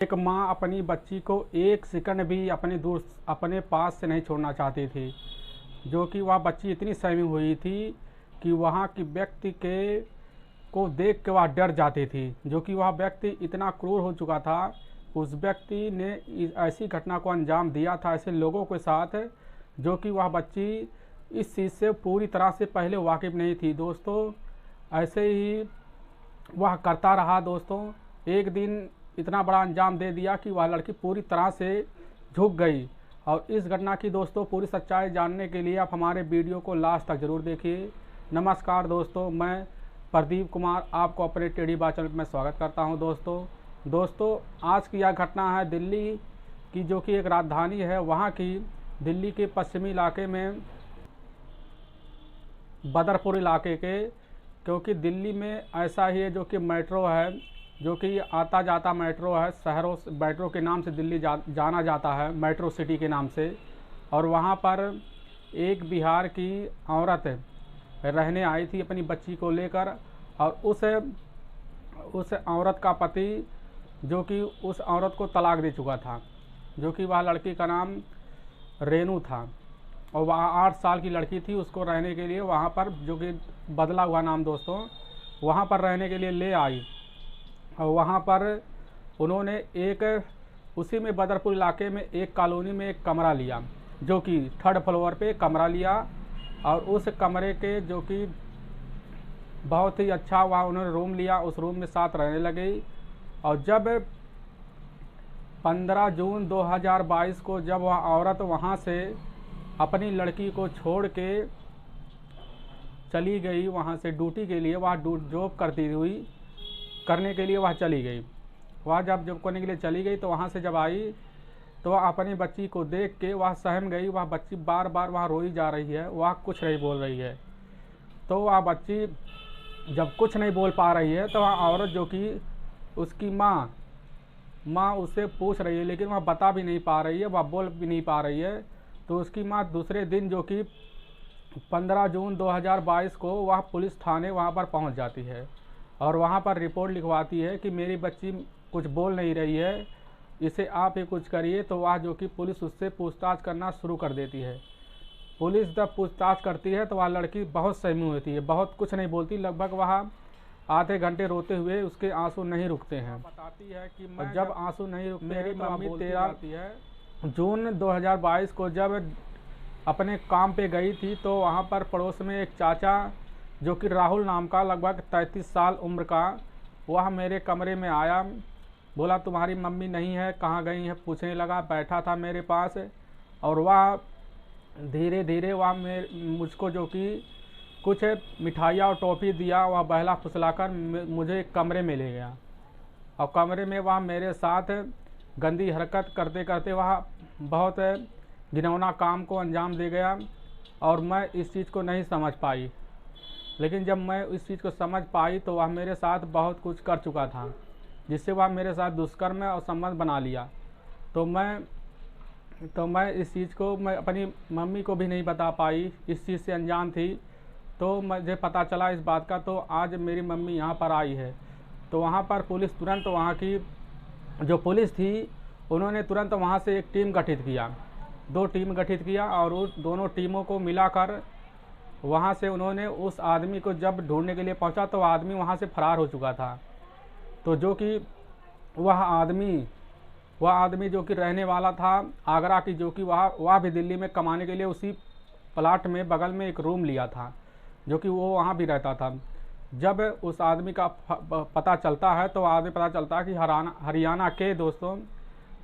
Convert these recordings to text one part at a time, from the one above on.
एक माँ अपनी बच्ची को एक सेकंड भी अपने पास से नहीं छोड़ना चाहती थी, जो कि वह बच्ची इतनी सहमी हुई थी कि वहाँ की व्यक्ति के को देख के वह डर जाती थी, जो कि वह व्यक्ति इतना क्रूर हो चुका था। उस व्यक्ति ने ऐसी घटना को अंजाम दिया था ऐसे लोगों के साथ, जो कि वह बच्ची इस चीज़ से पूरी तरह से पहले वाकिफ़ नहीं थी। दोस्तों, ऐसे ही वह करता रहा। दोस्तों, एक दिन इतना बड़ा अंजाम दे दिया कि वह लड़की पूरी तरह से झुक गई। और इस घटना की दोस्तों पूरी सच्चाई जानने के लिए आप हमारे वीडियो को लास्ट तक ज़रूर देखिए। नमस्कार दोस्तों, मैं प्रदीप कुमार आपको अपने टेढ़ी बात चैनल में स्वागत करता हूं। दोस्तों, आज की यह घटना है दिल्ली की, जो कि एक राजधानी है वहां की। दिल्ली के पश्चिमी इलाके में बदरपुर इलाके के, क्योंकि दिल्ली में ऐसा ही है जो कि मेट्रो है, जो कि आता जाता मेट्रो है। शहरों से मेट्रो के नाम से दिल्ली जाना जाता है, मेट्रो सिटी के नाम से। और वहाँ पर एक बिहार की औरत रहने आई थी अपनी बच्ची को लेकर, और उस औरत का पति, जो कि उस औरत को तलाक दे चुका था, जो कि वह लड़की का नाम रेनू था। और वह 8 साल की लड़की थी। उसको रहने के लिए वहाँ पर, जो कि बदला हुआ नाम दोस्तों, वहाँ पर रहने के लिए ले आई। और वहाँ पर उन्होंने उसी में बदरपुर इलाके में एक कॉलोनी में एक कमरा लिया, जो कि 3rd फ्लोर पे कमरा लिया। और उस कमरे के, जो कि बहुत ही अच्छा, वहाँ उन्होंने रूम लिया, उस रूम में साथ रहने लगे। और जब 15 जून 2022 को जब वह औरत वहाँ से अपनी लड़की को छोड़ के चली गई, वहाँ से ड्यूटी के लिए, वह जॉब करने के लिए वह चली गई। वह जब जॉब करने के लिए चली गई तो वहाँ से जब आई तो वह अपनी बच्ची को देख के वह सहम गई। वह बच्ची बार बार वहाँ रोई जा रही है, वह कुछ नहीं बोल रही है। तो वह बच्ची जब कुछ नहीं बोल पा रही है तो वह औरत, जो कि उसकी माँ उससे पूछ रही है, लेकिन वह बता भी नहीं पा रही है, वह बोल भी नहीं पा रही है। तो उसकी माँ दूसरे दिन, जो कि 15 जून 2022 को, वह पुलिस थाने वहाँ पर पहुँच जाती है और वहाँ पर रिपोर्ट लिखवाती है कि मेरी बच्ची कुछ बोल नहीं रही है, इसे आप ही कुछ करिए। तो वह, जो कि पुलिस उससे पूछताछ करना शुरू कर देती है। पुलिस जब पूछताछ करती है तो वह लड़की बहुत सहमी होती है, बहुत कुछ नहीं बोलती। लगभग वह आधे घंटे रोते हुए उसके आंसू नहीं रुकते हैं। बताती है कि जब आंसू नहीं रुकते मेरी मम्मी 13 जून 2022 को जब अपने काम पे गई थी, तो वहाँ पर पड़ोस में एक चाचा, जो कि राहुल नाम का, लगभग 33 साल उम्र का, वह मेरे कमरे में आया। बोला तुम्हारी मम्मी नहीं है, कहाँ गई है, पूछने लगा। बैठा था मेरे पास और वह धीरे धीरे वह मुझको, जो कि कुछ मिठाइयाँ और टॉफ़ी दिया, वह बहला फुसलाकर मुझे कमरे में ले गया। और कमरे में वह मेरे साथ गंदी हरकत करते करते वह बहुत घिनौना काम को अंजाम दे गया। और मैं इस चीज़ को नहीं समझ पाई, लेकिन जब मैं इस चीज़ को समझ पाई तो वह मेरे साथ बहुत कुछ कर चुका था, जिससे वह मेरे साथ दुष्कर्म और संबंध बना लिया। तो मैं इस चीज़ को मैं अपनी मम्मी को भी नहीं बता पाई, इस चीज़ से अनजान थी। तो मुझे पता चला इस बात का, तो आज मेरी मम्मी यहाँ पर आई है। तो वहाँ पर पुलिस तुरंत, वहाँ की जो पुलिस थी, उन्होंने तुरंत वहाँ से एक टीम गठित किया, 2 टीम गठित किया। और उस दोनों टीमों को मिलाकर वहाँ से उन्होंने उस आदमी को जब ढूंढने के लिए पहुँचा तो आदमी वहाँ से फरार हो चुका था। तो जो कि वह आदमी जो कि रहने वाला था आगरा की, जो कि वह भी दिल्ली में कमाने के लिए उसी प्लाट में बगल में एक रूम लिया था, जो कि वो वहाँ भी रहता था। जब उस आदमी का पता चलता है तो आदमी पता चलता है कि हरियाणा के दोस्तों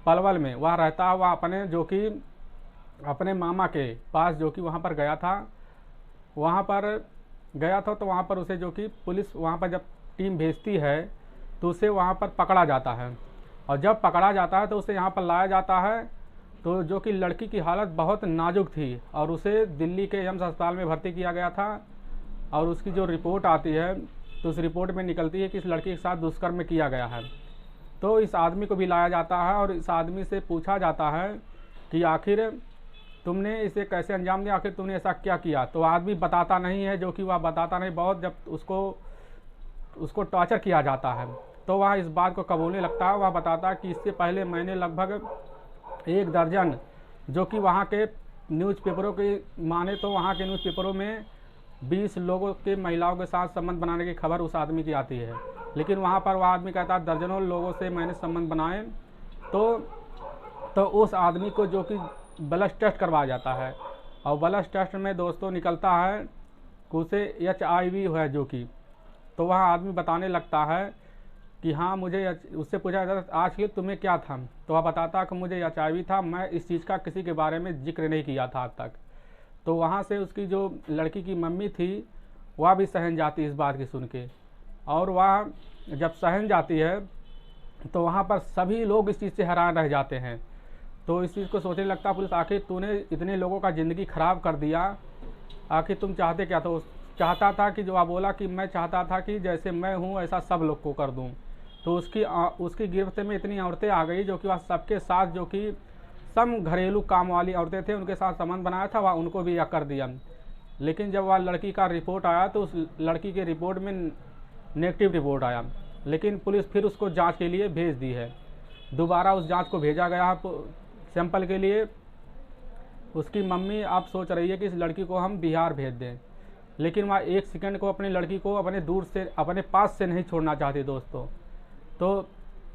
पलवल में वह रहता है। वह अपने मामा के पास, जो कि वहाँ पर गया था, तो वहाँ पर उसे, जो कि पुलिस वहाँ पर जब टीम भेजती है तो उसे वहाँ पर पकड़ा जाता है। और जब पकड़ा जाता है तो उसे यहाँ पर लाया जाता है। तो जो कि लड़की की हालत बहुत नाजुक थी और उसे दिल्ली के एम्स अस्पताल में भर्ती किया गया था। और उसकी जो रिपोर्ट आती है तो उस रिपोर्ट में निकलती है कि इस लड़की के साथ दुष्कर्म किया गया है। तो इस आदमी को भी लाया जाता है और इस आदमी से पूछा जाता है कि आखिर तुमने इसे कैसे अंजाम दिया, आखिर तुमने ऐसा क्या किया। तो आदमी बताता नहीं है, जो कि वह बताता नहीं। बहुत जब उसको टॉर्चर किया जाता है तो वह इस बात को कबूलने लगता है। वह बताता है कि इससे पहले मैंने लगभग 1 दर्जन, जो कि वहाँ के न्यूज़पेपरों की माने तो वहाँ के न्यूज़पेपरों में 20 लोगों के महिलाओं के साथ संबंध बनाने की खबर उस आदमी की आती है, लेकिन वहाँ पर वह आदमी कहता है दर्जनों लोगों से मैंने संबंध बनाए। तो उस आदमी को जो कि ब्लड टेस्ट करवाया जाता है, और ब्लड टेस्ट में दोस्तों निकलता है कि उसे HIV है जो कि, तो वह आदमी बताने लगता है कि हाँ मुझे, उससे पूछा जाता है आखिर तुम्हें क्या था, तो वह बताता कि मुझे HIV था, मैं इस चीज़ का किसी के बारे में जिक्र नहीं किया था आज तक। तो वहाँ से उसकी जो लड़की की मम्मी थी वह भी सहम जाती इस बात की सुन के, और वह जब सहम जाती है तो वहाँ पर सभी लोग इस चीज़ से हैरान रह जाते हैं। तो इस चीज़ को सोचने लगता पुलिस, आखिर तूने इतने लोगों का ज़िंदगी ख़राब कर दिया, आखिर तुम चाहते क्या? तो चाहता था कि, जो आप बोला कि मैं चाहता था कि जैसे मैं हूँ ऐसा सब लोग को कर दूँ। तो उसकी गिरफ्त में इतनी औरतें आ गई जो कि वह सबके साथ, जो कि सब घरेलू काम वाली औरतें थे, उनके साथ संबंध बनाया था, वह उनको भी कर दिया। लेकिन जब वह लड़की का रिपोर्ट आया तो उस लड़की के रिपोर्ट में नेगेटिव रिपोर्ट आया, लेकिन पुलिस फिर उसको जांच के लिए भेज दी है। दोबारा उस जांच को भेजा गया सैंपल के लिए। उसकी मम्मी अब सोच रही है कि इस लड़की को हम बिहार भेज दें, लेकिन वह 1 सेकंड को अपनी लड़की को अपने पास से नहीं छोड़ना चाहती दोस्तों। तो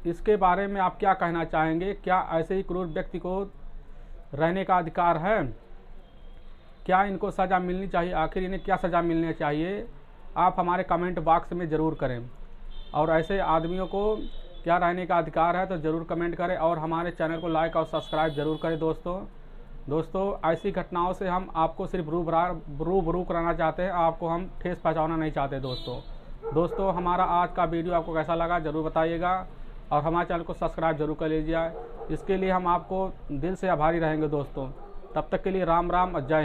इसके बारे में आप क्या कहना चाहेंगे? क्या ऐसे ही क्रूर व्यक्ति को रहने का अधिकार है? क्या इनको सज़ा मिलनी चाहिए? आखिर इन्हें क्या सज़ा मिलनी चाहिए? आप हमारे कमेंट बॉक्स में ज़रूर करें। और ऐसे आदमियों को क्या रहने का अधिकार है तो ज़रूर कमेंट करें, और हमारे चैनल को लाइक और सब्सक्राइब ज़रूर करें दोस्तों। ऐसी घटनाओं से हम आपको सिर्फ रूबरू कराना चाहते हैं, आपको हम ठेस पहुँचाना नहीं चाहते दोस्तों। हमारा आज का वीडियो आपको कैसा लगा ज़रूर बताइएगा, और हमारे चैनल को सब्सक्राइब जरूर कर लीजिए। इसके लिए हम आपको दिल से आभारी रहेंगे दोस्तों। तब तक के लिए राम राम और जय हिंद।